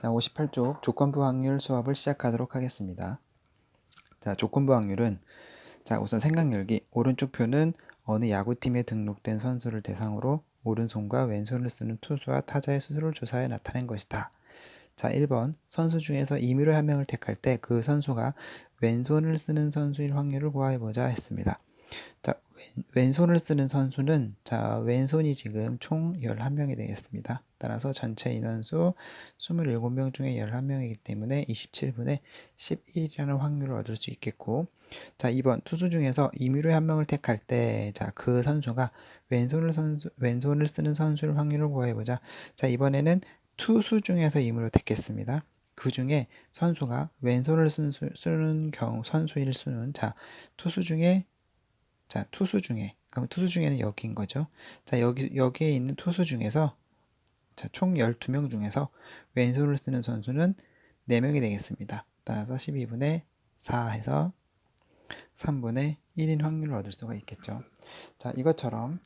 자, 58쪽 조건부 확률 수업을 시작하도록 하겠습니다. 자, 조건부 확률은 자, 우선 생각열기 오른쪽 표는 어느 야구팀에 등록된 선수를 대상으로 오른손과 왼손을 쓰는 투수와 타자의 수를 조사해 나타낸 것이다. 자, 1번 선수 중에서 임의로 한 명을 택할 때 그 선수가 왼손을 쓰는 선수일 확률을 구하해보자 했습니다. 자, 왼손을 쓰는 선수는 자, 왼손이 지금 총 11명이 되겠습니다. 따라서 전체 인원수 27명 중에 11명이기 때문에 27분의 11이라는 확률을 얻을 수 있겠고, 자, 2번 투수 중에서 임의로 한 명을 택할 때 자, 그 선수가 왼손을 쓰는 선수의 확률을 구해보자. 자, 이번에는 투수 중에서 임의로 택했습니다. 그 중에 선수가 왼손을 쓰는 경우 선수일 수는 자, 투수 중에 그럼 투수 중에는 여기인 거죠. 자, 여기에 있는 투수 중에서, 자, 총 12명 중에서 왼손을 쓰는 선수는 4명이 되겠습니다. 따라서 12분의 4 해서 3분의 1인 확률을 얻을 수가 있겠죠. 자, 이것처럼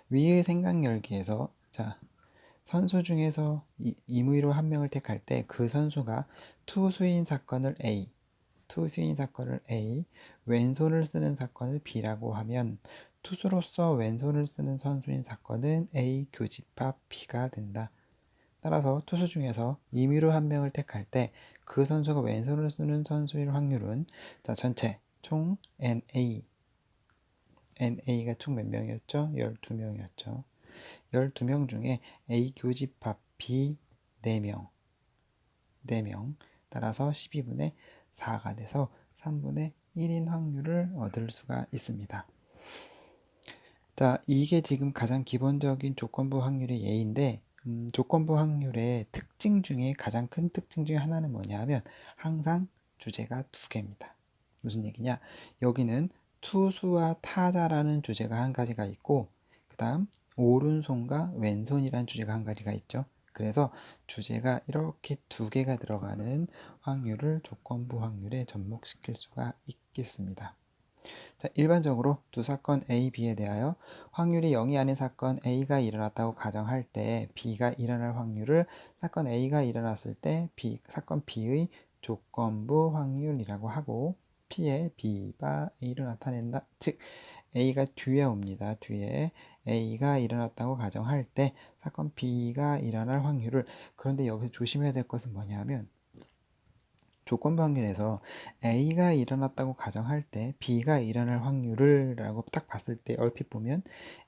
위의 생각열기에서, 자, 선수 중에서 임의로 한 명을 택할 때 그 선수가 투수인 사건을 A, 왼손을 쓰는 사건을 B라고 하면 투수로서 왼손을 쓰는 선수인 사건은 A 교집합 B가 된다. 따라서 투수 중에서 임의로 한 명을 택할 때 그 선수가 왼손을 쓰는 선수일 확률은 자, 전체 총 NA가 총 몇 명이었죠? 12명이었죠. 12명 중에 A 교집합 B 4명, 따라서 12분의 4가 돼서 3분의 1인 확률을 얻을 수가 있습니다. 자, 이게 지금 가장 기본적인 조건부 확률의 예인데, 조건부 확률의 특징 중에 가장 큰 특징 중에 하나는 뭐냐 하면 항상 주제가 두 개입니다. 무슨 얘기냐? 여기는 투수와 타자라는 주제가 한 가지가 있고, 그 다음 오른손과 왼손이라는 주제가 한 가지가 있죠. 그래서 주제가 이렇게 두 개가 들어가는 확률을 조건부 확률에 접목시킬 수가 있겠습니다. 자, 일반적으로 두 사건 A, B에 대하여 확률이 0이 아닌 사건 A가 일어났다고 가정할 때 B가 일어날 확률을 사건 A가 일어났을 때 사건 B의 조건부 확률이라고 하고, P에 B가 A로 나타낸다. 즉 A가 뒤에 옵니다. 뒤에 A가 일어났다고 가정할 때 사건 B가 일어날 확률을, 그런데 여기서 조심해야 될 것은 뭐냐 하면 조건부 확률에서 A가 일어났다고 가정할 때 B가 일어날 확률을 라고 딱 봤을 때 얼핏 보면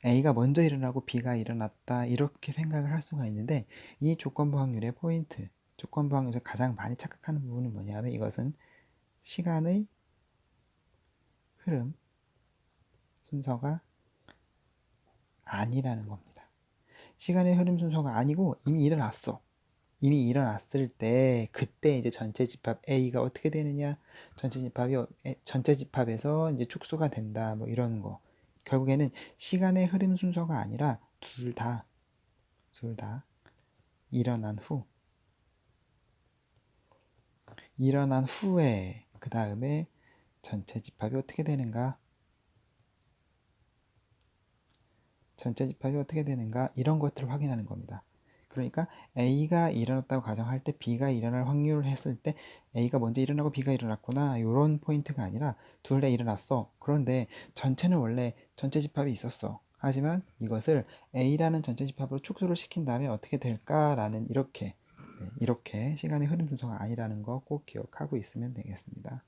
A가 먼저 일어나고 B가 일어났다 이렇게 생각을 할 수가 있는데, 이 조건부 확률의 포인트, 조건부 확률에서 가장 많이 착각하는 부분은 뭐냐면 이것은 시간의 흐름 순서가 아니라는 겁니다. 시간의 흐름 순서가 아니고 이미 일어났을 때 그때 이제 전체 집합 A가 어떻게 되느냐, 전체 집합에서 이제 축소가 된다, 뭐 이런 거. 결국에는 시간의 흐름 순서가 아니라 둘 다 일어난 후에 그 다음에 전체 집합이 어떻게 되는가 이런 것들을 확인하는 겁니다. 그러니까 A가 일어났다고 가정할 때 B가 일어날 확률을 했을 때 A가 먼저 일어나고 B가 일어났구나, 이런 포인트가 아니라 둘 다 일어났어. 그런데 전체는 원래 전체 집합이 있었어. 하지만 이것을 A라는 전체 집합으로 축소를 시킨 다음에 어떻게 될까라는 이렇게 시간의 흐름 순서가 아니라는 거 꼭 기억하고 있으면 되겠습니다.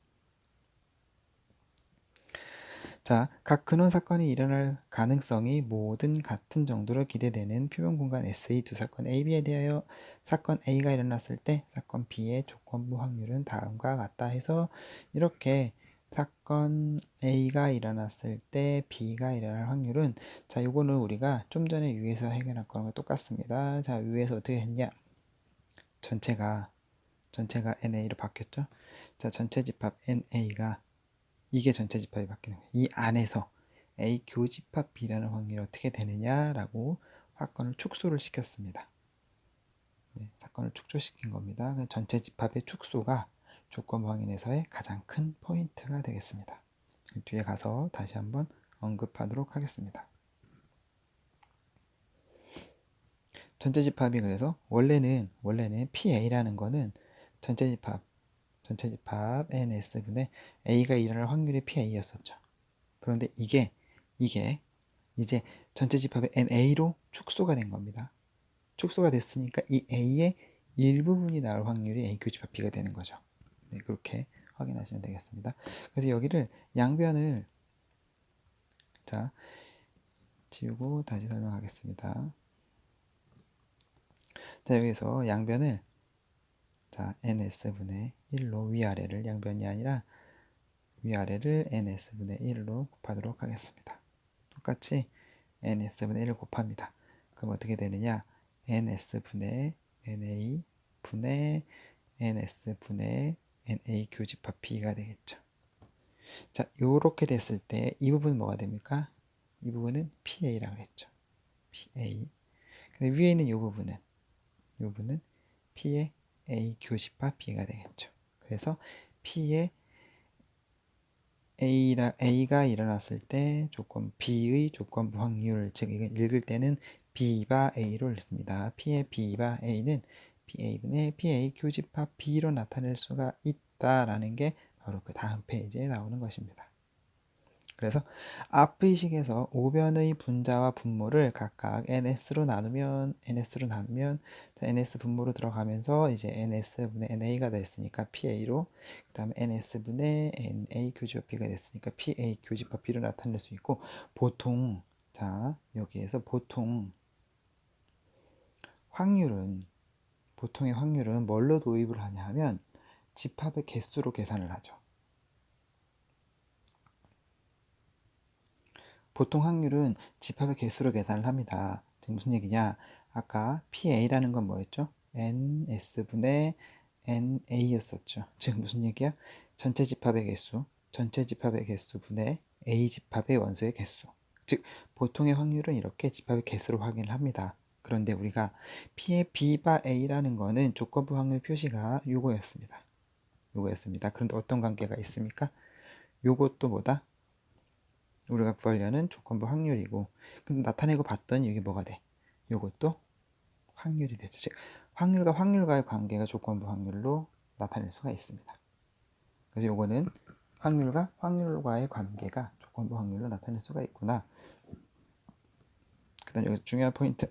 자, 각 근원 사건이 일어날 가능성이 모든 같은 정도로 기대되는 표본 공간 S의 두 사건 A, B에 대하여 사건 A가 일어났을 때 사건 B의 조건부 확률은 다음과 같다 해서 이렇게 사건 A가 일어났을 때 B가 일어날 확률은, 자, 요거는 우리가 좀 전에 위에서 해결한 거랑 똑같습니다. 자, 위에서 어떻게 했냐? 전체가 NA로 바뀌었죠? 자, 전체 집합 NA가 이게 전체 집합이 바뀌는 거예요. 이 안에서 A 교집합 B라는 확률이 어떻게 되느냐라고 사건을 축소를 시켰습니다. 네, 사건을 축소시킨 겁니다. 전체 집합의 축소가 조건부 확인에서의 가장 큰 포인트가 되겠습니다. 뒤에 가서 다시 한번 언급하도록 하겠습니다. 전체 집합이 그래서 원래는 PA라는 거는 전체 집합 NS분의 A가 일어날 확률이 PA였었죠. 그런데 이게 이제 전체 집합의 NA로 축소가 된 겁니다. 축소가 됐으니까 이 A의 일부분이 나올 확률이 A 교집합 B가 되는 거죠. 네, 그렇게 확인하시면 되겠습니다. 그래서 여기를 양변을 자 지우고 다시 설명하겠습니다. 자, 여기서 양변을 자 ns분의 1로 위아래를 양변이 아니라 위아래를 ns분의 1로 곱하도록 하겠습니다. 똑같이 ns분의 1을 곱합니다. 그럼 어떻게 되느냐? ns분의 na 분의 ns분의 na 교집합 b가 되겠죠. 자, 요렇게 됐을 때 이 부분은 뭐가 됩니까? 이 부분은 PA라고 했죠. PA. 근데 위에 있는 이 부분은 P의 A 교집합 B가 되겠죠. 그래서 P의 A가 일어났을 때 B의 조건부 확률, 즉 읽을 때는 B바 A로 읽습니다. P의 B바 A는 PA분의 PA 교집합 B로 나타낼 수가 있다라는 게 바로 그 다음 페이지에 나오는 것입니다. 그래서 앞의 식에서 오변의 분자와 분모를 각각 ns로 나누면 ns 분모로 들어가면서 이제 ns분의 na가 됐으니까 pa로, 그 다음에 ns분의 na 교집합 b가 됐으니까 pa 교집합 b로 나타낼 수 있고, 보통 자 여기에서 보통의 확률은 뭘로 도입을 하냐 하면 집합의 개수로 계산을 하죠. 보통 확률은 집합의 개수로 계산을 합니다. 지금 무슨 얘기냐? 아까 PA라는 건 뭐였죠? NS분의 NA였었죠. 지금 무슨 얘기야? 전체 집합의 개수분의 A 집합의 원소의 개수. 즉, 보통의 확률은 이렇게 집합의 개수로 확인을 합니다. 그런데 우리가 P의 B바 A라는 거는 조건부 확률 표시가 요거였습니다. 그런데 어떤 관계가 있습니까? 요것도 뭐다? 우리가 구하려는 조건부 확률이고, 근데 나타내고 봤더니 이게 뭐가 돼? 이것도 확률이 되죠. 즉 확률과 확률과의 관계가 조건부 확률로 나타낼 수가 있습니다. 그래서 요거는 확률과 확률과의 관계가 조건부 확률로 나타낼 수가 있구나. 그 다음 여기서 중요한 포인트,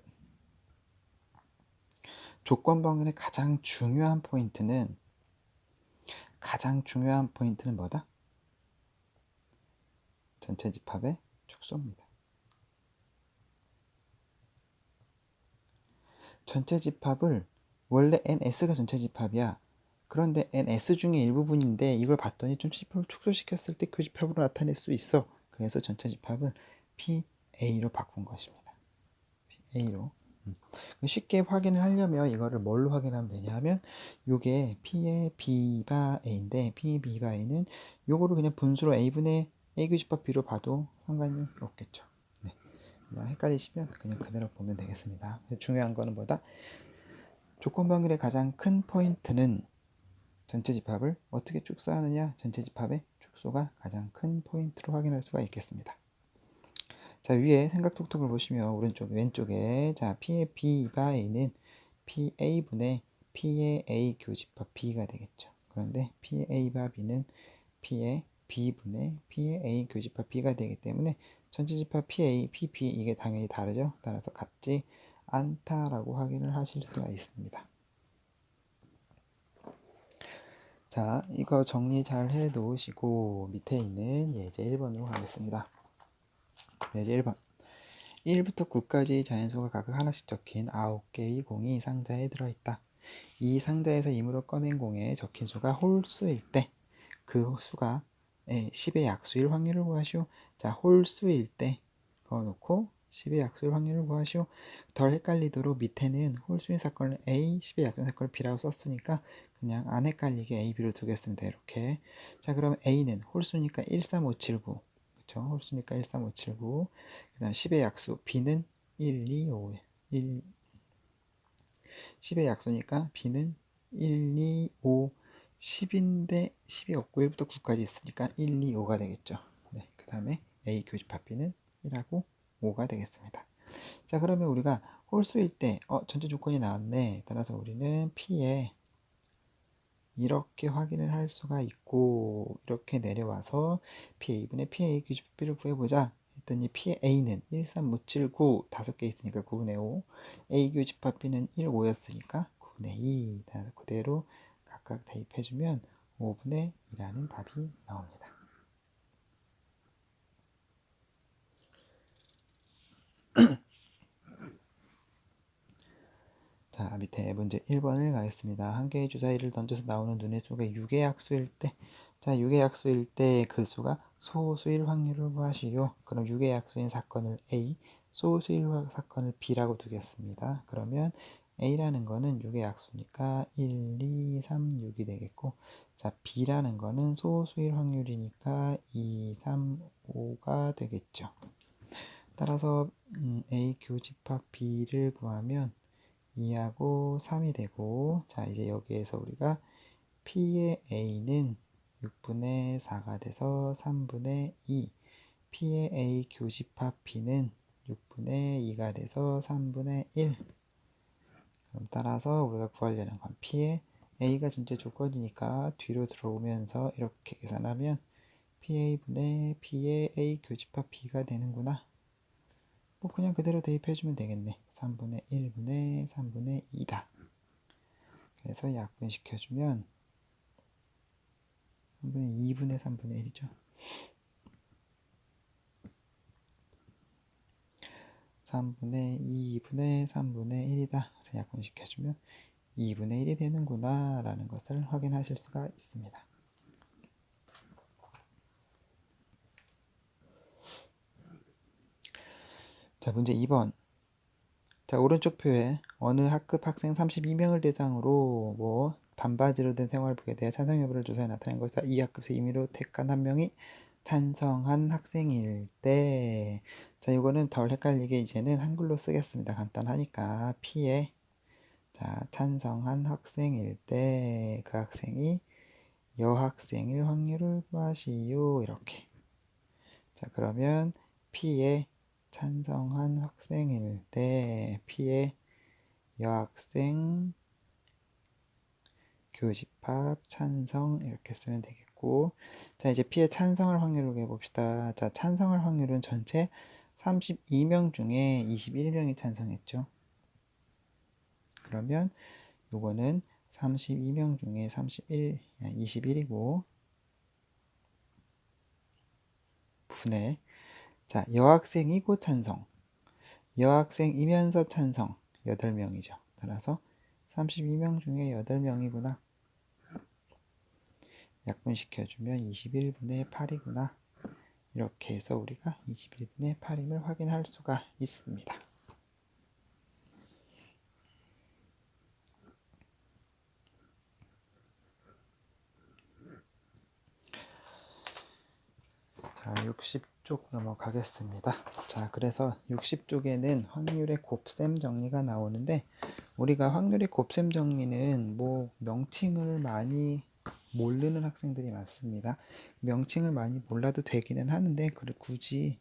조건부 확률의 가장 중요한 포인트는 뭐다? 전체 집합의 축소입니다. 전체 집합을 원래 NS가 전체 집합이야. 그런데 NS 중에 일부분인데 이걸 봤더니 전체 집합을 축소시켰을 때 교집합으로 나타낼 수 있어. 그래서 전체 집합을 PA로 바꾼 것입니다. PA로. 쉽게 확인을 하려면 이거를 뭘로 확인하면 되냐 하면 요게 P의 B바 A인데 P의 B바 A는 요거를 그냥 분수로 A분의 A 교집합 B로 봐도 상관이 없겠죠. 네. 헷갈리시면 그냥 그대로 보면 되겠습니다. 중요한 거는 뭐다? 조건부 확률의 가장 큰 포인트는 전체 집합을 어떻게 축소하느냐, 전체 집합의 축소가 가장 큰 포인트로 확인할 수가 있겠습니다. 자, 위에 생각톡톡을 보시면 왼쪽에 자 P의 B바 A는 PA분의 P의 A 교집합 B가 되겠죠. 그런데 P의 A바 B는 P의 B분의 P의 A 교집합 B가 되기 때문에 전체 집합 PA, PP 이게 당연히 다르죠. 따라서 같지 않다라고 확인을 하실 수가 있습니다. 자, 이거 정리 잘 해 놓으시고 밑에 있는 예제 1번으로 가겠습니다. 예제 1번. 1부터 9까지 자연수가 각각 하나씩 적힌 9개의 공이 상자에 들어있다. 이 상자에서 임으로 꺼낸 공에 적힌 수가 홀수일 때 그 수가 10의 약수일 확률을 구하시오. 자, 홀수일 때 그어놓고 10의 약수일 확률을 구하시오. 덜 헷갈리도록 밑에는 홀수인 사건을 A, 10의 약수인 사건을 B라고 썼으니까 그냥 안 헷갈리게 A, B로 두겠습니다. 이렇게. 자, 그럼 A는 홀수니까 13579. 그쵸? 홀수니까 13579. 그 다음 10의 약수 B는 125. 10의 약수니까 B는 125. 10인데 10이 없고 1부터 9까지 있으니까 1, 2, 5가 되겠죠. 네, 그 다음에 A 교집합 B는 1하고 5가 되겠습니다. 자, 그러면 우리가 홀수일 때 전제 조건이 나왔네. 따라서 우리는 P에 이렇게 확인을 할 수가 있고, 이렇게 내려와서 PA분의 PA 교집합비를 구해보자 했더니 PA는 13579 5개 있으니까 9분의 5, A 교집합비는 1, 5였으니까 9분의 2. 그대로 각각 대입해주면 5분의 2라는 답이 나옵니다. 자, 밑에 문제 1번을 가겠습니다. 한 개의 주사위를 던져서 나오는 눈의 수가 6의 약수일 때, 자, 6의 약수일 때 그 수가 소수일 확률을 구하시오. 그럼 6의 약수인 사건을 A, 소수일 사건을 B라고 두겠습니다. 그러면 A라는 거는 6의 약수니까 1, 2, 3, 6이 되겠고, 자, B라는 거는 소수일 확률이니까 2, 3, 5가 되겠죠. 따라서 A 교집합 B를 구하면 2하고 3이 되고, 자, 이제 여기에서 우리가 P의 A는 6분의 4가 돼서 3분의 2, P의 A 교집합 B는 6분의 2가 돼서 3분의 1. 그럼 따라서 우리가 구하려는 건 P의 A가 진짜 조건이니까 뒤로 들어오면서 이렇게 계산하면 PA분의 P의 A 교집합 B가 되는구나. 뭐 그냥 그대로 대입해주면 되겠네. 3분의 1분의 3분의 2다. 그래서 약분시켜주면 3분의 2분의 3분의 1이죠. 3분의 2분의 3분의 1이다. 그래서 약분시켜주면 2분의 1이 되는구나 라는 것을 확인하실 수가 있습니다. 자, 문제 2번. 자, 오른쪽 표에 어느 학급 학생 32명을 대상으로 뭐 반바지로 된 생활복에 대해 찬성 여부를 조사해 나타낸 것이다. 이 학급에서 임의로 택한 한 명이 찬성한 학생일 때, 자, 이거는 덜 헷갈리게 이제는 한글로 쓰겠습니다. 간단하니까 P에 자, 찬성한 학생일 때 그 학생이 여학생일 확률을 구하시오. 이렇게. 자, 그러면 P에 찬성한 학생일 때 P에 여학생 교집합 찬성 이렇게 쓰면 되겠고, 자, 이제 P의 찬성할 확률을 해봅시다. 자, 찬성할 확률은 전체 32명 중에 21명이 찬성했죠. 그러면 요거는 32명 중에 21이고 분의, 자, 여학생이고 찬성, 여학생이면서 찬성 8명이죠. 따라서 32명 중에 8명이구나. 약분시켜주면 21분의 8이구나. 이렇게 해서 우리가 21분의 8임을 확인할 수가 있습니다. 자, 60쪽 넘어가겠습니다. 자, 그래서 60쪽에는 확률의 곱셈 정리가 나오는데, 우리가 확률의 곱셈 정리는 뭐 명칭을 많이 모르는 학생들이 많습니다. 명칭을 많이 몰라도 되기는 하는데, 굳이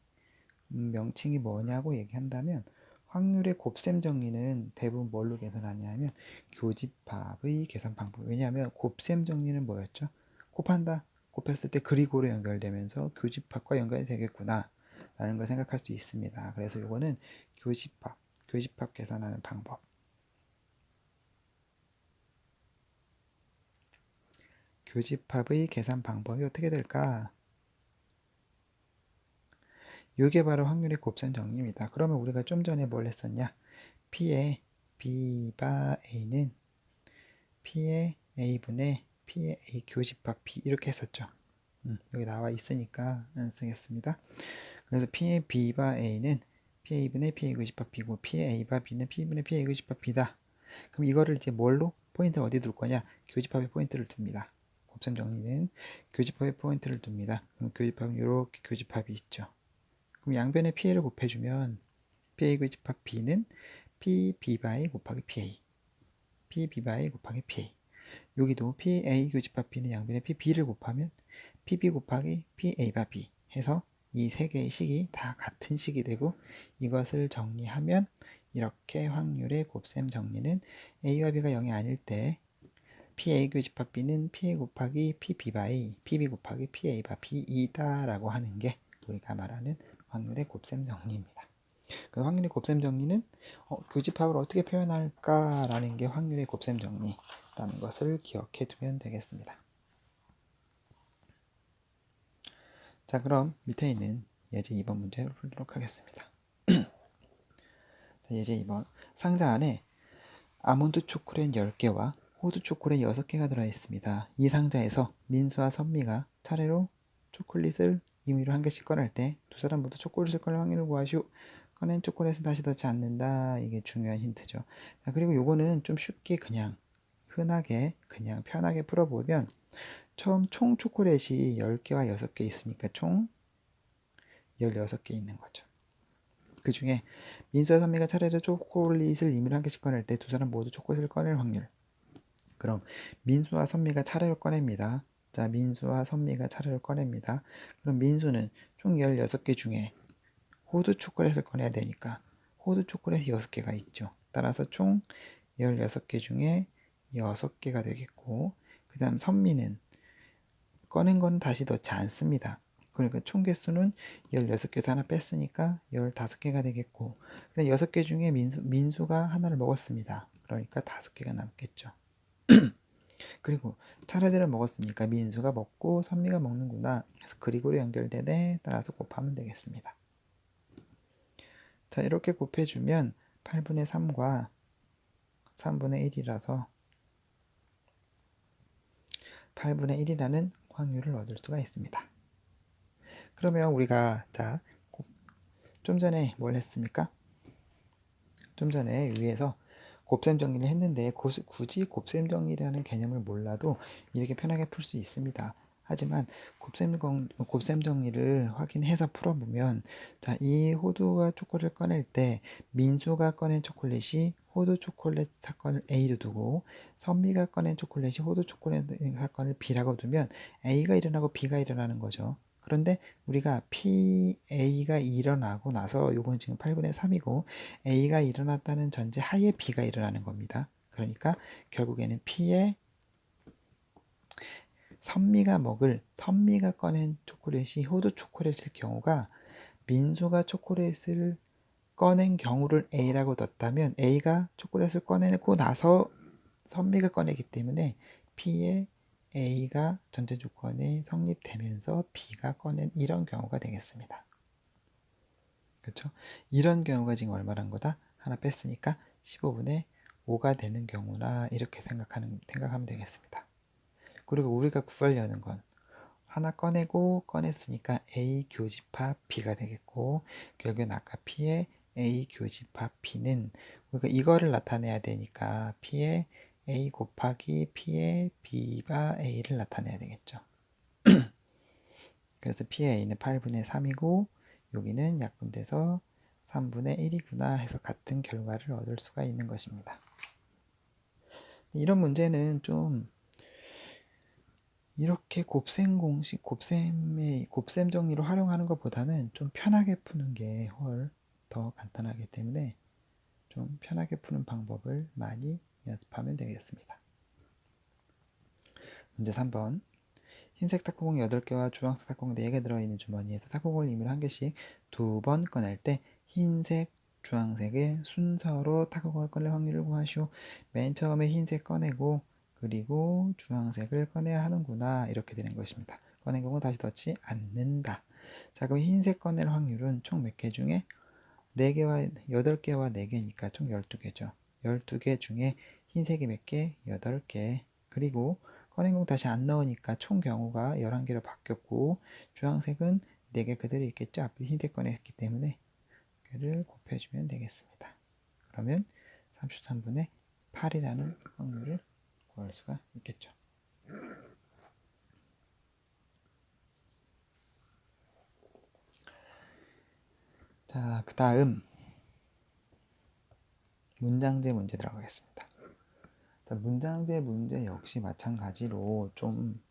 명칭이 뭐냐고 얘기한다면 확률의 곱셈 정리는 대부분 뭘로 계산하냐면 교집합의 계산 방법. 왜냐하면 곱셈 정리는 뭐였죠? 곱한다. 곱했을 때 그리고로 연결되면서 교집합과 연결이 되겠구나 라는 걸 생각할 수 있습니다. 그래서 이거는 교집합 계산하는 방법. 교집합의 계산 방법이 어떻게 될까? 이게 바로 확률의 곱셈 정리입니다. 그러면 우리가 좀 전에 뭘 했었냐? P의 B 바 A는 P의 A분의 P의 A 교집합 B 이렇게 했었죠. 여기 나와 있으니까 안 쓰겠습니다. 그래서 P의 B 바 A는 PA분의 PA 교집합 B고 P의 A 바 B는 P분의 PA 교집합 B다. 그럼 이거를 이제 뭘로? 포인트 어디 둘 거냐? 교집합에 포인트를 둡니다. 곱셈 정리는 교집합에 포인트를 둡니다. 그럼 교집합은 이렇게 교집합이 있죠. 그럼 양변에 PA를 곱해주면 PA 교집합 B는 PB 바이 곱하기 PA, PB 바이 곱하기 PA. 여기도 PA 교집합 B는 양변에 PB를 곱하면 PB 곱하기 PA 바 B 해서 이 세 개의 식이 다 같은 식이 되고, 이것을 정리하면 이렇게 확률의 곱셈 정리는 A와 B가 0이 아닐 때 PA 교집합 B는 PA 곱하기 PB 바이 PB 곱하기 PA 바 B이다 라고 하는 게 우리가 말하는 확률의 곱셈 정리입니다. 그 확률의 곱셈 정리는 교집합을 어떻게 표현할까 라는 게 확률의 곱셈 정리라는 것을 기억해 두면 되겠습니다. 자, 그럼 밑에 있는 예제 2번 문제를 풀도록 하겠습니다. 자, 예제 2번 상자 안에 아몬드 초콜릿 10개와 호두 초콜릿 6개가 들어있습니다. 이 상자에서 민수와 선미가 차례로 초콜릿을 임의로 한 개씩 꺼낼 때 두 사람 모두 초콜릿을 꺼낼 확률을 구하시오. 꺼낸 초콜릿은 다시 넣지 않는다. 이게 중요한 힌트죠. 자, 그리고 요거는 좀 쉽게 그냥 흔하게 그냥 편하게 풀어보면 처음 총 초콜릿이 10개와 6개 있으니까 총 16개 있는 거죠. 그 중에 민수와 선미가 차례로 초콜릿을 임의로 한 개씩 꺼낼 때 두 사람 모두 초콜릿을 꺼낼 확률. 그럼 민수와 선미가 차례로 꺼냅니다. 자, 민수와 선미가 차례로 꺼냅니다. 그럼 민수는 총 16개 중에 호두 초콜릿을 꺼내야 되니까 호두 초콜릿이 6개가 있죠. 따라서 총 16개 중에 6개가 되겠고, 그 다음 선미는 꺼낸 건 다시 넣지 않습니다. 그러니까 총 개수는 16개에서 하나 뺐으니까 15개가 되겠고, 근데 6개 중에 민수가 하나를 먹었습니다. 그러니까 5개가 남겠죠. 그리고 차례대로 먹었으니까 민수가 먹고 선미가 먹는구나. 그래서 그리고로 연결되네. 따라서 곱하면 되겠습니다. 자, 이렇게 곱해주면 8분의 3과 3분의 1이라서 8분의 1이라는 확률을 얻을 수가 있습니다. 그러면 우리가 좀 전에 뭘 했습니까? 좀 전에 위에서 곱셈 정리를 했는데 굳이 곱셈 정리라는 개념을 몰라도 이렇게 편하게 풀 수 있습니다. 하지만 곱셈 정리를 확인해서 풀어보면 자, 이 호두와 초콜릿을 꺼낼 때 민수가 꺼낸 초콜릿이 호두 초콜릿 사건을 A로 두고 선미가 꺼낸 초콜릿이 호두 초콜릿 사건을 B라고 두면 A가 일어나고 B가 일어나는 거죠. 그런데 우리가 PA가 일어나고 나서 요건 지금 8분의 3이고 A가 일어났다는 전제 하에 B가 일어나는 겁니다. 그러니까 결국에는 P의 선미가 꺼낸 초콜릿이 호두 초콜릿일 경우가 민수가 초콜릿을 꺼낸 경우를 A라고 뒀다면 A가 초콜릿을 꺼내고 나서 선미가 꺼내기 때문에 P의 A가 전제 조건에 성립되면서 B가 꺼낸 이런 경우가 되겠습니다. 그렇죠? 이런 경우가 지금 얼마란 거다? 하나 뺐으니까 15분의 5가 되는 경우나 이렇게 생각하면 되겠습니다. 그리고 우리가 구하려는 건 하나 꺼냈으니까 A 교집합 B가 되겠고 결국엔 아까 P의 A 교집합 B는 우리가 이거를 나타내야 되니까 P의 A 곱하기 P의 B바 A를 나타내야 되겠죠. 그래서 P의 A는 8분의 3이고 여기는 약분돼서 3분의 1이구나 해서 같은 결과를 얻을 수가 있는 것입니다. 이런 문제는 좀 이렇게 곱셈 공식, 곱셈 정리로 활용하는 것보다는 좀 편하게 푸는 게 더 간단하기 때문에 좀 편하게 푸는 방법을 많이 연습하면 되겠습니다. 문제 3번. 흰색 탁구공 8개와 주황색 탁구공 4개 들어있는 주머니에서 탁구공을 임의로 한 개씩 2번 꺼낼 때 흰색, 주황색의 순서로 탁구공을 꺼낼 확률을 구하시오. 맨 처음에 흰색 꺼내고 그리고 주황색을 꺼내야 하는구나 이렇게 되는 것입니다. 꺼낸 공은 다시 넣지 않는다. 자, 그럼 흰색 꺼낼 확률은 총 몇 개 중에 8개와 4개니까 총 12개죠. 12개 중에 흰색이 몇 개? 8개. 그리고 꺼낸 공 다시 안 넣으니까 총 경우가 11개로 바뀌었고 주황색은 4개 그대로 있겠죠. 앞에 흰색 꺼냈기 때문에 그를 곱해주면 되겠습니다. 그러면 33분의 8이라는 확률을 구할 수가 있겠죠. 자, 그 다음 문장제 문제 들어가겠습니다. 자, 문장제 문제 역시 마찬가지로 좀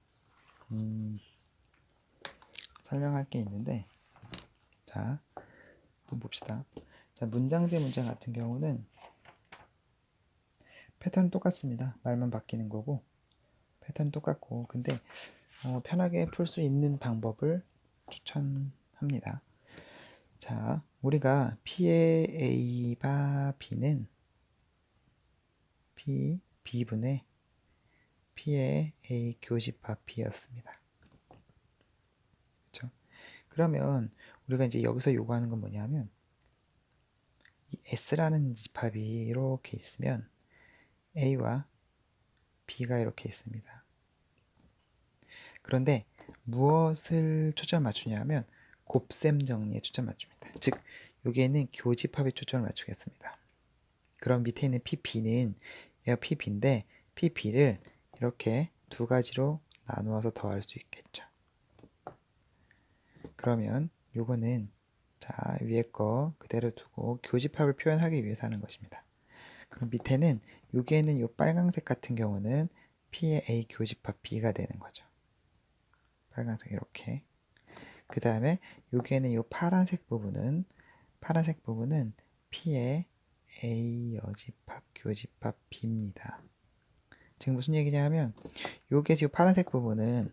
설명할 게 있는데 자, 한번 봅시다. 자, 문장제 문제 같은 경우는 패턴은 똑같습니다. 말만 바뀌는 거고 패턴은 똑같고, 근데 편하게 풀 수 있는 방법을 추천합니다. 자, 우리가 P의 A 바 B는 B분의 P의 A 교집합 B였습니다. 그렇죠? 그러면 우리가 이제 여기서 요구하는 건 뭐냐면, 이 S라는 집합이 이렇게 있으면 A와 B가 이렇게 있습니다. 그런데 무엇을 초점을 맞추냐면 곱셈 정리에 초점 맞춥니다. 즉, 여기에는 교집합에 초점을 맞추겠습니다. 그럼 밑에 있는 PB는 얘가 PB인데 PB를 이렇게 두 가지로 나누어서 더할 수 있겠죠. 그러면 요거는 자, 위에 거 그대로 두고 교집합을 표현하기 위해서 하는 것입니다. 그럼 밑에는 여기에는 이 빨강색 같은 경우는 P의 A 교집합 B가 되는 거죠. 빨간색 이렇게. 그 다음에 여기에는 이 파란색 부분은 P의 A 여집합 교집합 B입니다. 지금 무슨 얘기냐 하면 요게 지금 파란색 부분은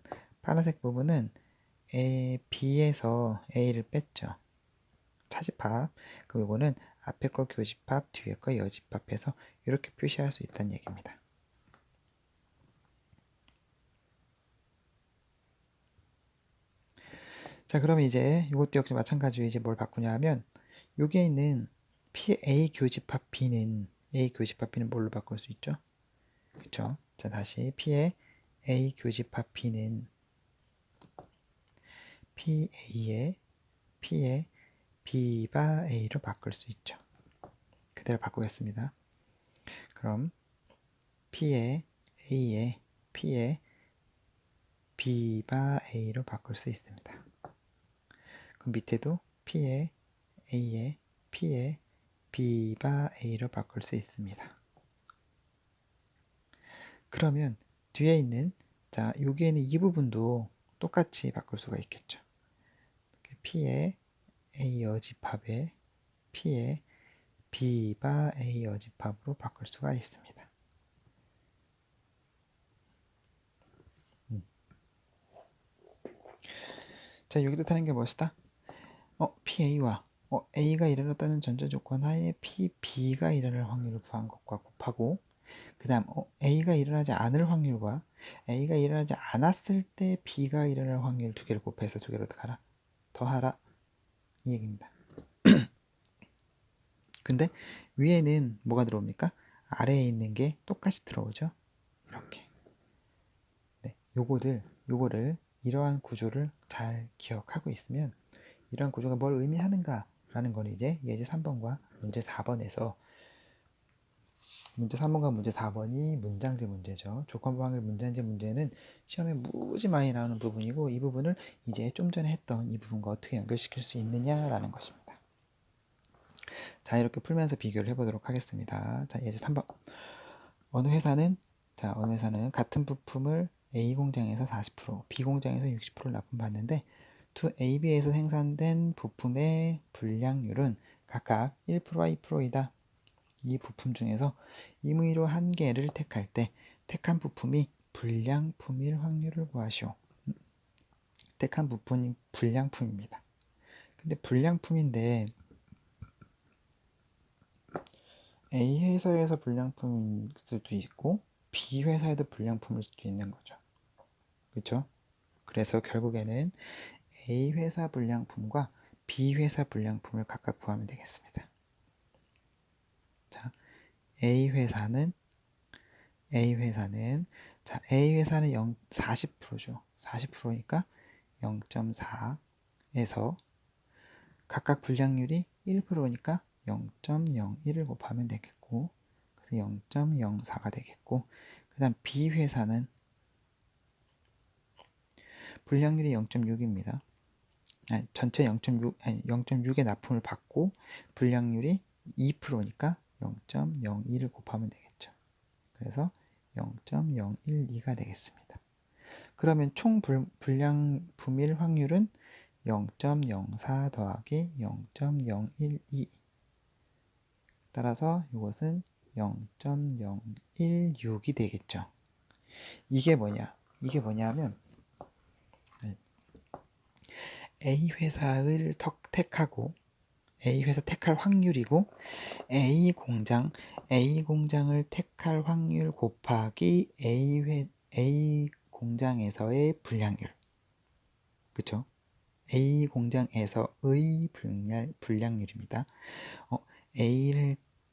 B에서 A를 뺐죠. 차집합. 그럼 요거는 앞에 거 교집합, 뒤에 거 여집합해서 이렇게 표시할 수 있다는 얘기입니다. 자, 그러면 이제 이것도 역시 마찬가지로 이제 뭘 바꾸냐 하면 여기에 있는 A 교집합 B는 뭘로 바꿀 수 있죠? 그쵸? 자, 다시 P의 A 교집합 B는 P의 B바 A로 바꿀 수 있죠. 그대로 바꾸겠습니다. 그럼 P의 B바 A로 바꿀 수 있습니다. 그럼 밑에도 P의 B바 A로 바꿀 수 있습니다. 그러면 뒤에 있는 자, 여기에는 이 부분도 똑같이 바꿀 수가 있겠죠. P의 A 여집합에 P의 B바 A 여집합으로 바꿀 수가 있습니다. 자, 여기 뜻하는 게 무엇이다? PA와 A가 일어났다는 전제 조건 하에 PB가 일어날 확률을 구한 것과 곱하고, 그 다음 A가 일어나지 않을 확률과 A가 일어나지 않았을 때 B가 일어날 확률 두 개를 곱해서 두 개를 어떻게 하라? 더하라, 이 얘기입니다. 근데 위에는 뭐가 들어옵니까? 아래에 있는 게 똑같이 들어오죠. 이렇게. 네, 요거를 이러한 구조를 잘 기억하고 있으면, 이러한 구조가 뭘 의미하는가 라는 걸 이제 예제 3번과 문제 4번에서, 문제 3번과 문제 4번이 문장제 문제죠. 조건부 확률 문장제 문제는 시험에 무지 많이 나오는 부분이고, 이 부분을 이제 좀 전에 했던 이 부분과 어떻게 연결시킬 수 있느냐라는 것입니다. 자, 이렇게 풀면서 비교를 해보도록 하겠습니다. 자, 예제 3번. 어느 회사는 같은 부품을 A 공장에서 40%, B 공장에서 60%를 납품받는데 두 AB에서 생산된 부품의 불량률은 각각 1%와 2%이다. 이 부품 중에서 임의로 한 개를 택할 때 택한 부품이 불량품일 확률을 구하시오. 택한 부품이 불량품입니다. 근데 불량품인데 A 회사에서 불량품일 수도 있고 B 회사에도 불량품일 수도 있는 거죠. 그렇죠? 그래서 결국에는 A 회사 불량품과 B 회사 불량품을 각각 구하면 되겠습니다. 자, A 회사는 A 회사는 40%죠. 40%니까 0.4에서 각각 불량률이 1%니까 0.01을 곱하면 되겠고, 그래서 0.04가 되겠고, 그 다음 B 회사는 불량률이 0.6입니다. 전체 0.6의 납품을 받고 불량률이 2%니까 0.02를 곱하면 되겠죠. 그래서 0.012가 되겠습니다. 그러면 총 불량품일 확률은 0.04 더하기 0.012 따라서 이것은 0.016이 되겠죠. 이게 뭐냐면 A 회사를 택하고 A 회사 택할 확률이고 A 공장을 택할 확률 곱하기 A 공장에서의 분량률. 그쵸? A 공장에서의 분량률입니다.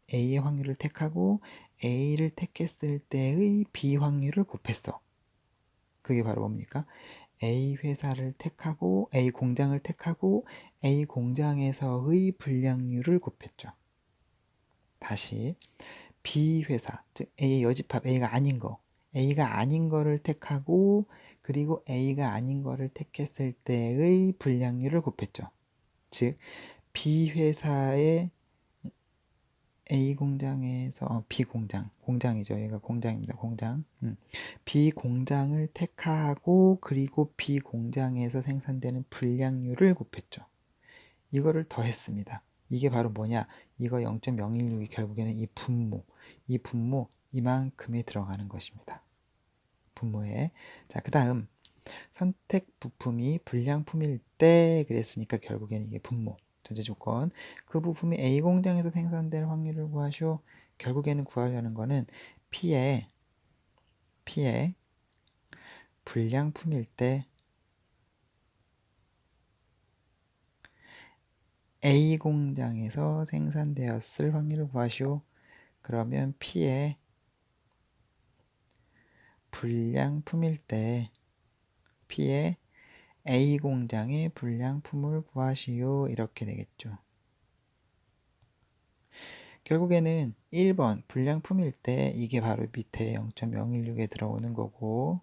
A의 확률을 택하고 A를 택했을 때의 B 확률을 곱했어. 그게 바로 뭡니까? A 회사를 택하고 A 공장을 택하고 A 공장에서의 분량률을 곱했죠. 다시 B 회사, 즉 A 여집합 A가 아닌 거를 택하고 그리고 A가 아닌 거를 택했을 때의 분량률을 곱했죠. 즉 B 회사의 A 공장에서 B 공장이죠. 얘가 공장입니다. 공장. B 공장을 택하고 그리고 B 공장에서 생산되는 분량률을 곱했죠. 이거를 더했습니다. 이게 바로 뭐냐? 이거 0.016이 결국에는 이 분모 이만큼이 들어가는 것입니다. 분모에. 자, 그 다음 선택 부품이 불량품일 때 그랬으니까 결국에는 이게 분모 전제 조건. 그 부품이 A 공장에서 생산될 확률을 구하시오. 결국에는 구하려는 거는 P의 불량품일 때 A 공장에서 생산되었을 확률을 구하시오. 그러면 P의 불량품일 때 P의 A 공장의 불량품을 구하시오. 이렇게 되겠죠. 결국에는 1번 불량품일 때 이게 바로 밑에 0.016에 들어오는 거고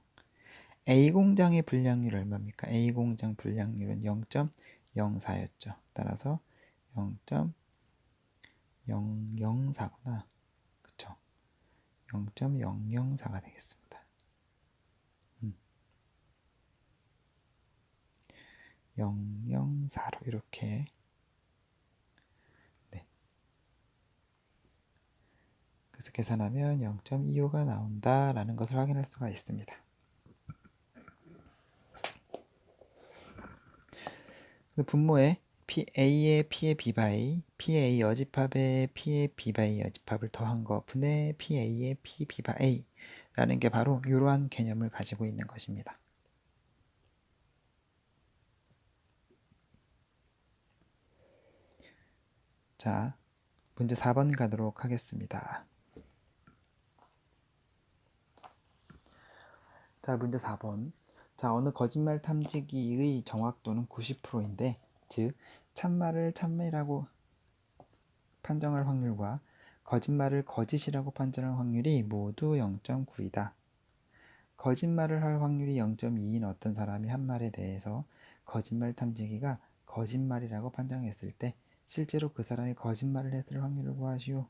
A 공장의 불량률 얼마입니까? A 공장 불량률은 0.04였죠. 따라서 0.004구나. 그쵸? 0.004가 되겠습니다. 004로 이렇게 네. 그래서 계산하면 0.25가 나온다라는 것을 확인할 수가 있습니다. 분모에 A의 P의 B바이, P의 A 여집합에 P의 B바이 여집합을 더한 거 분의 PA의 P B바 A 라는 게 바로 이러한 개념을 가지고 있는 것입니다. 자, 문제 4번 가도록 하겠습니다. 자, 문제 4번. 자, 어느 거짓말 탐지기의 정확도는 90%인데, 즉 참말을 참이라고 판정할 확률과 거짓말을 거짓이라고 판정할 확률이 모두 0.9이다. 거짓말을 할 확률이 0.2인 어떤 사람이 한 말에 대해서 거짓말 탐지기가 거짓말이라고 판정했을 때 실제로 그 사람이 거짓말을 했을 확률을 구하시오.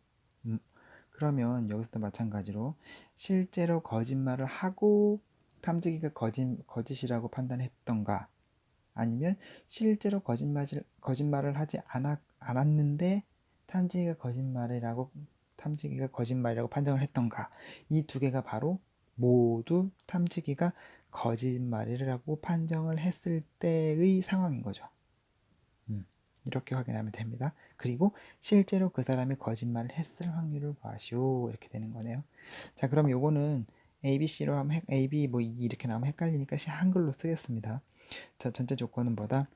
그러면 여기서도 마찬가지로 실제로 거짓말을 하고 탐지기가 거짓이라고 판단했던가 아니면 실제로 거짓말을 하지 않았는데 탐지기가 거짓말이라고 판정을 했던가 이 두 개가 바로 모두 탐지기가 거짓말이라고 판정을 했을 때의 상황인 거죠. 이렇게 확인하면 됩니다. 그리고 실제로 그 사람이 거짓말을 했을 확률을 구하시오. 이렇게 되는 거네요. 자, 그럼 요거는 ABC로 하면 AB 뭐 이렇게 나오면 헷갈리니까 한글로 쓰겠습니다. 자, 전제 조건은 뭐다?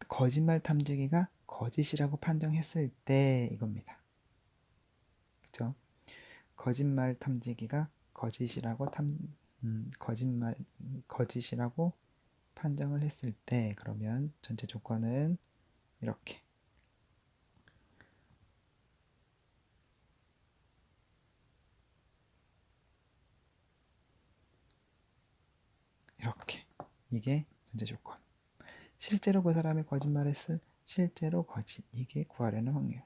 거짓말 탐지기가 거짓이라고 판정했을 때 이겁니다. 그죠? 거짓말 탐지기가 거짓이라고 판정을 했을 때 그러면 전체 조건은 이렇게 이게 전제 조건. 실제로 그 사람이 거짓말했을 실제로 거짓 이게 구하려는 확률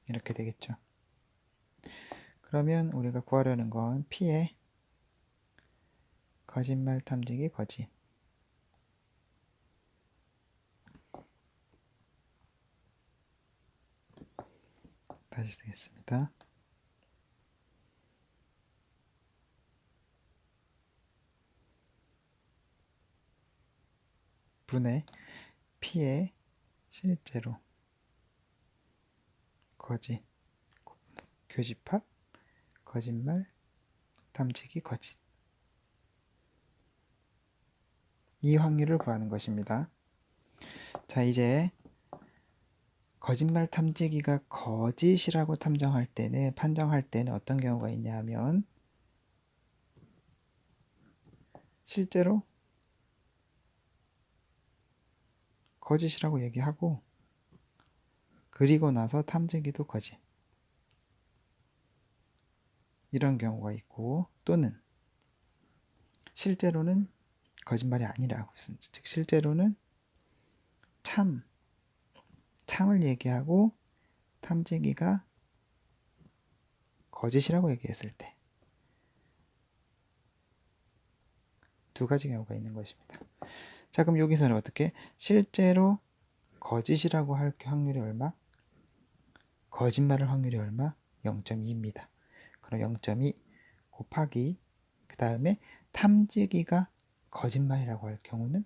이렇게 되겠죠. 그러면 우리가 구하려는 건 P의 거짓말 탐지기 거짓 다시 쓰겠습니다. 분의 P의 실제로 거짓, 교집합, 거짓말, 탐지기, 거짓. 이 확률을 구하는 것입니다. 자, 이제 거짓말 탐지기가 거짓이라고 판정할 때는 어떤 경우가 있냐 하면 실제로 거짓이라고 얘기하고 그리고 나서 탐지기도 거짓. 이런 경우가 있고 또는 실제로는 거짓말이 아니라고 즉 실제로는 참을 얘기하고 탐지기가 거짓이라고 얘기했을 때 두 가지 경우가 있는 것입니다. 자, 그럼 여기서는 어떻게 실제로 거짓이라고 할 확률이 얼마? 거짓말할 확률이 얼마? 0.2입니다. 그럼 0.2 곱하기 그 다음에 탐지기가 거짓말이라고 할 경우는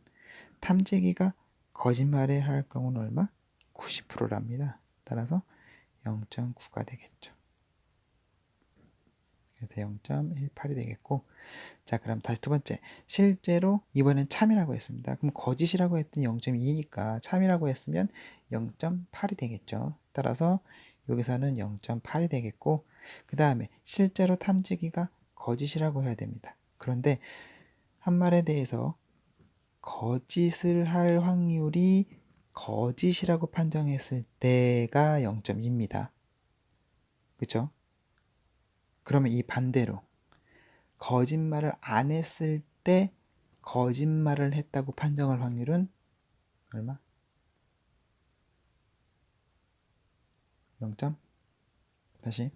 탐지기가 거짓말을 할 경우는 얼마? 90%랍니다. 따라서 0.9가 되겠죠. 그래서 0.18이 되겠고, 자, 그럼 다시 두 번째. 실제로 이번엔 참이라고 했습니다. 그럼 거짓이라고 했더니 0.2니까 참이라고 했으면 0.8이 되겠죠. 따라서 여기서는 0.8이 되겠고, 그 다음에 실제로 탐지기가 거짓이라고 해야 됩니다. 그런데 한 말에 대해서 거짓을 할 확률이 거짓이라고 판정했을 때가 0.2입니다. 그쵸? 그러면 이 반대로 거짓말을 안 했을 때 거짓말을 했다고 판정할 확률은 얼마? 0. 다시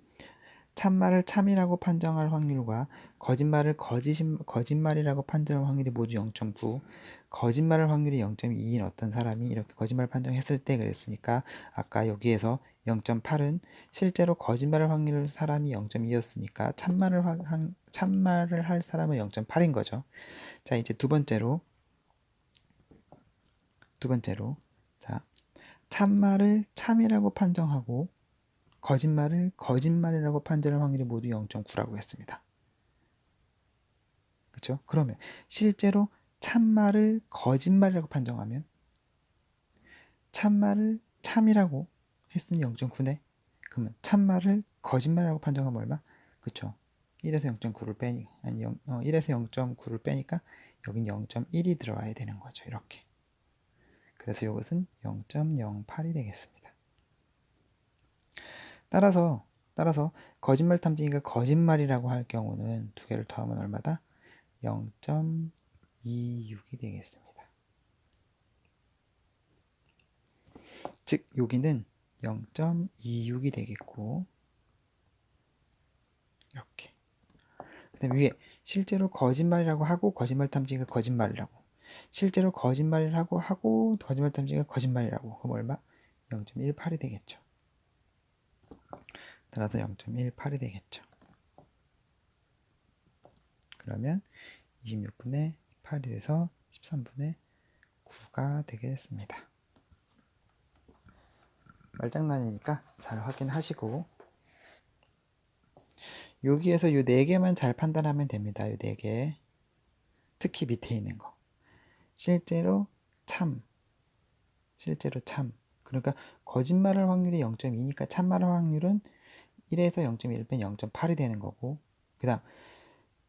참말을 참이라고 판정할 확률과 거짓말을 거짓말이라고 판정할 확률이 모두 0.9, 거짓말할 확률이 0.2인 어떤 사람이 이렇게 거짓말 판정했을 때 그랬으니까 아까 여기에서 0.8은 실제로 거짓말할 확률 사람이 0.2였으니까 참말을 할 사람은 0.8인 거죠. 자, 이제 두 번째로 자, 참말을 참이라고 판정하고 거짓말을 거짓말이라고 판정할 확률이 모두 0.9라고 했습니다. 그렇죠? 그러면 실제로 참말을 거짓말이라고 판정하면 참말을 참이라고 했으니 0.9네. 그러면 참말을 거짓말이라고 판정하면 얼마? 그렇죠? 1에서 0.9를 빼니 아니 1에서 0.9를 빼니까 여긴 0.1이 들어와야 되는 거죠. 이렇게. 그래서 이것은 0.08이 되겠습니다. 따라서 거짓말 탐지기가 거짓말이라고 할 경우는 두 개를 더하면 얼마다? 0.26이 되겠습니다. 즉 여기는 0.26이 되겠고 이렇게. 그다음 위에 실제로 거짓말이라고 하고 거짓말 탐지기가 거짓말이라고 실제로 거짓말이라고 하고 거짓말 탐지기가 거짓말이라고 그럼 얼마? 0.18이 되겠죠. 따라서 0.18이 되겠죠. 그러면 26분의 8이 돼서 13분의 9가 되겠습니다. 말장난이니까 잘 확인하시고 여기에서 이 4개만 잘 판단하면 됩니다. 이 4개. 특히 밑에 있는 거. 실제로 참. 그러니까 거짓말할 확률이 0.2니까 참말할 확률은 1에서 0.1 빼 0.8이 되는 거고 그 다음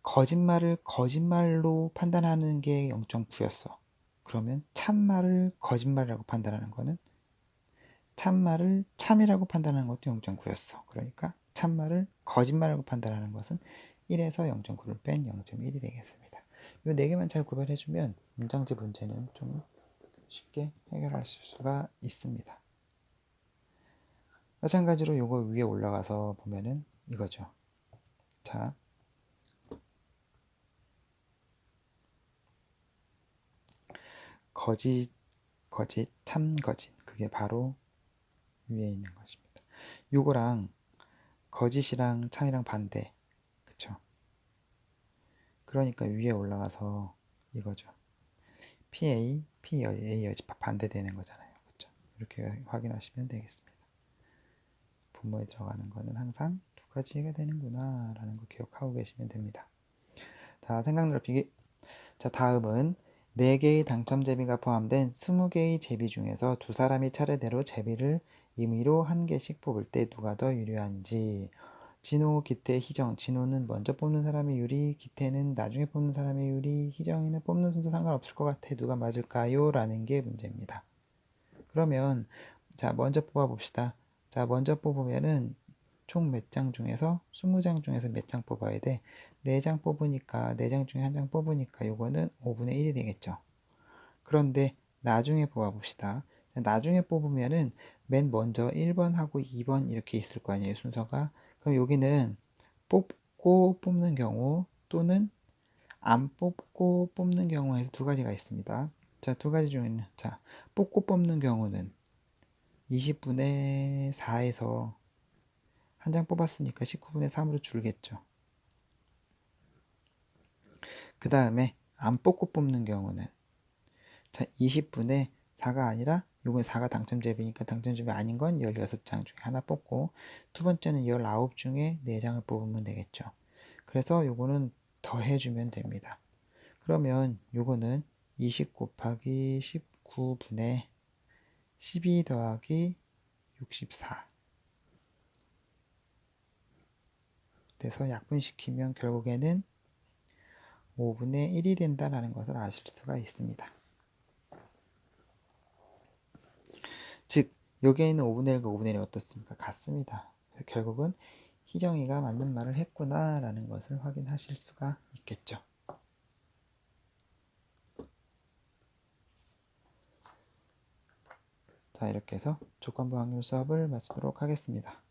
거짓말을 거짓말로 판단하는 게 0.9였어. 그러면 참말을 거짓말이라고 판단하는 거는 참말을 참이라고 판단하는 것도 0.9였어. 그러니까 참말을 거짓말이라고 판단하는 것은 1에서 0.9를 뺀 0.1이 되겠습니다. 이 4개만 잘 구별해주면 문장집 문제는 좀 쉽게 해결할 수가 있습니다. 마찬가지로 이거 위에 올라가서 보면은 이거죠. 자, 거짓, 참 거짓. 그게 바로 위에 있는 것입니다. 요거랑 거짓이랑 참이랑 반대. 그쵸? 그러니까 위에 올라가서 이거죠. PA, PA 반대되는 거잖아요. 그쵸? 이렇게 확인하시면 되겠습니다. 분모에 들어가는 거는 항상 두 가지가 되는구나 라는 거 기억하고 계시면 됩니다. 자, 생각 넓히기. 자, 다음은 4개의 당첨 제비가 포함된 20개의 제비 중에서 두 사람이 차례대로 제비를 임의로 한 개씩 뽑을 때 누가 더 유리한지. 진호, 기태, 희정. 진호는 먼저 뽑는 사람이 유리, 기태는 나중에 뽑는 사람이 유리, 희정이는 뽑는 순서 상관없을 것 같아. 누가 맞을까요? 라는 게 문제입니다. 그러면 자, 먼저 뽑아 봅시다. 자, 먼저 뽑으면은 총 몇 장 중에서 20장 중에서 몇 장 뽑아야 돼? 4장 뽑으니까 4장 중에 한 장 뽑으니까 요거는 5분의 1이 되겠죠. 그런데 나중에 뽑아 봅시다. 나중에 뽑으면은 맨 먼저 1번하고 2번 이렇게 있을 거 아니에요, 순서가. 그럼 여기는 뽑고 뽑는 경우 또는 안 뽑고 뽑는 경우에서 두 가지가 있습니다. 자, 두 가지 중에는 자, 뽑고 뽑는 경우는 20분의 4에서 한 장 뽑았으니까 19분의 3으로 줄겠죠. 그 다음에 안 뽑고 뽑는 경우는 자, 20분의 4가 아니라 요건 4가 당첨제비니까 당첨제비 아닌 건 16장 중에 하나 뽑고 두 번째는 19 중에 4장을 뽑으면 되겠죠. 그래서 요거는 더해주면 됩니다. 그러면 요거는 20 곱하기 19분의 12 더하기 64 그래서 약분시키면 결국에는 5분의 1이 된다는 것을 아실 수가 있습니다. 즉 여기에 있는 5분의 1과 5분의 1이 어떻습니까? 같습니다. 그래서 결국은 희정이가 맞는 말을 했구나 라는 것을 확인하실 수가 있겠죠. 자, 이렇게 해서 조건부 확률 수업을 마치도록 하겠습니다.